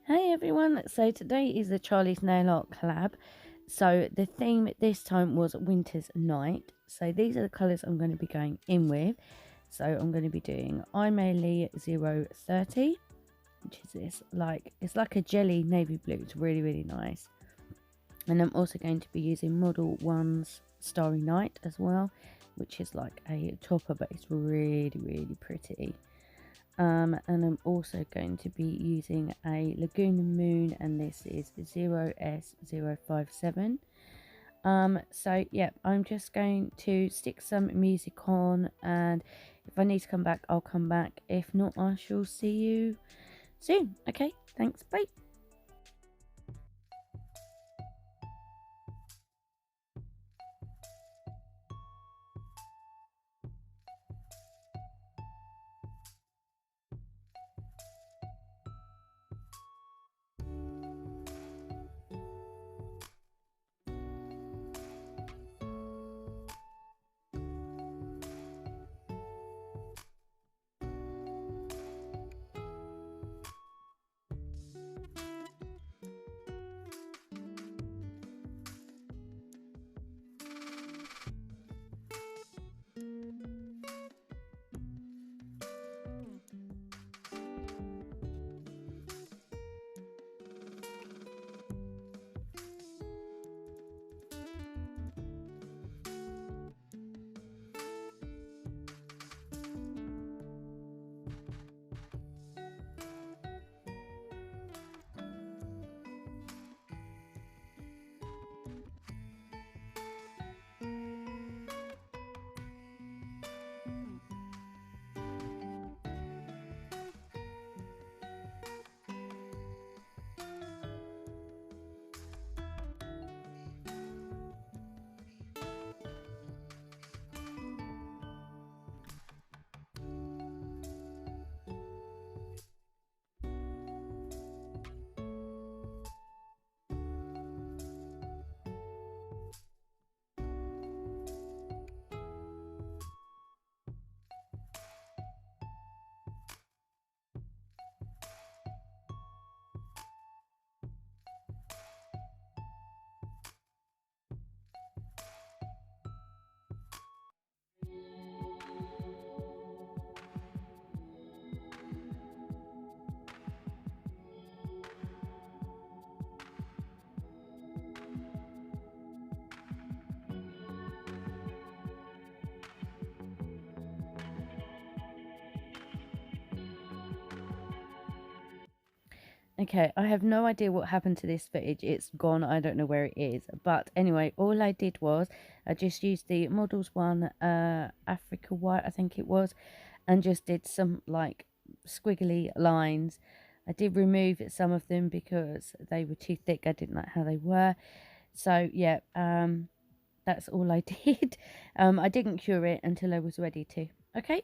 Hey everyone, so today is the Charlie's Nail Art collab. So the theme this time was Winter's Night. So these are the colours I'm going to be going in with. So I'm going to be doing Aimeili 030, which is this, it's like a jelly navy blue. It's really nice. And I'm also going to be using Model 1's Starry Night as well, which is like a topper, but it's really pretty. And I'm also going to be using a Laguna Moon, and this is 0S057. So yeah, I'm just going to stick some music on, and if I need to come back, I'll come back. If not, I shall see you soon. Okay, thanks, bye. Okay, I have no idea what happened to this footage. It's gone. I don't know where it is. But anyway, all I did was I just used the Models 1 Africa White, I think it was, and just did some like squiggly lines. I did remove some of them because they were too thick. I didn't like how they were. So yeah, that's all I did. I didn't cure it until I was ready to. Okay.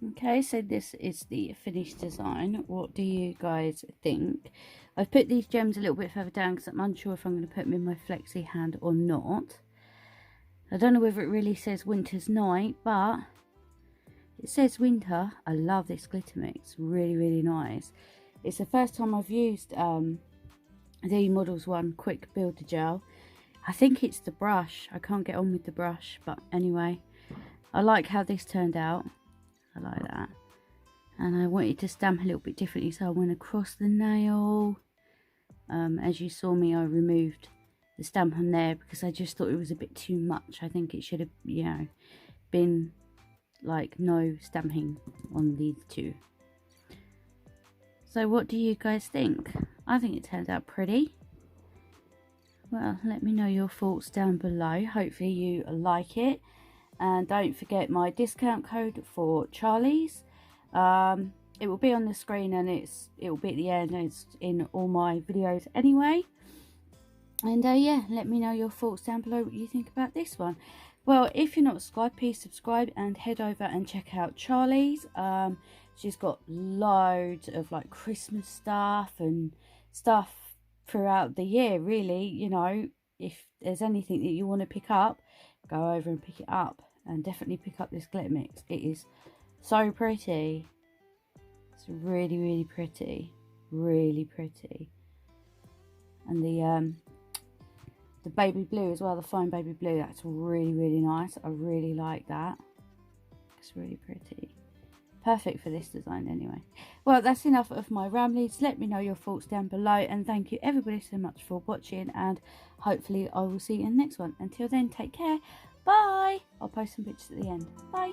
Okay, so this is the finished design. What do you guys think? I've put these gems a little bit further down because I'm unsure if I'm going to put them in my flexi hand or not. I don't know whether it really says winter's night, but it says winter. I love this glitter mix, really, really nice. It's the first time I've used the Models One Quick Builder Gel. I think it's the brush. I can't get on with the brush, but anyway, I like how this turned out. I like that. And I wanted to stamp a little bit differently, so I went across the nail. As you saw me, I removed the stamp on there because I just thought it was a bit too much. I think it should have, you know, been like no stamping on these two. So what do you guys think? I think it turned out pretty. Well, let me know your thoughts down below. Hopefully you like it. And don't forget my discount code for Charlie's. It will be on the screen, and it will be at the end, and it's in all my videos anyway. And yeah, let me know your thoughts down below, what you think about this one. Well, if you're not subscribed, please subscribe and head over and check out Charlie's. She's got loads of like Christmas stuff and stuff throughout the year, really. You know, if there's anything that you want to pick up, go over and pick it up. And definitely pick up this glitter mix. It is so pretty. It's really, really pretty. Really pretty. And the baby blue as well, the fine baby blue, that's really, really nice. I really like that. It's really pretty. Perfect for this design anyway. Well, that's enough of my ramblings. Let me know your thoughts down below, and thank you everybody so much for watching, and hopefully I will see you in the next one. Until then, take care. Bye. I'll post some pictures at the end. Bye.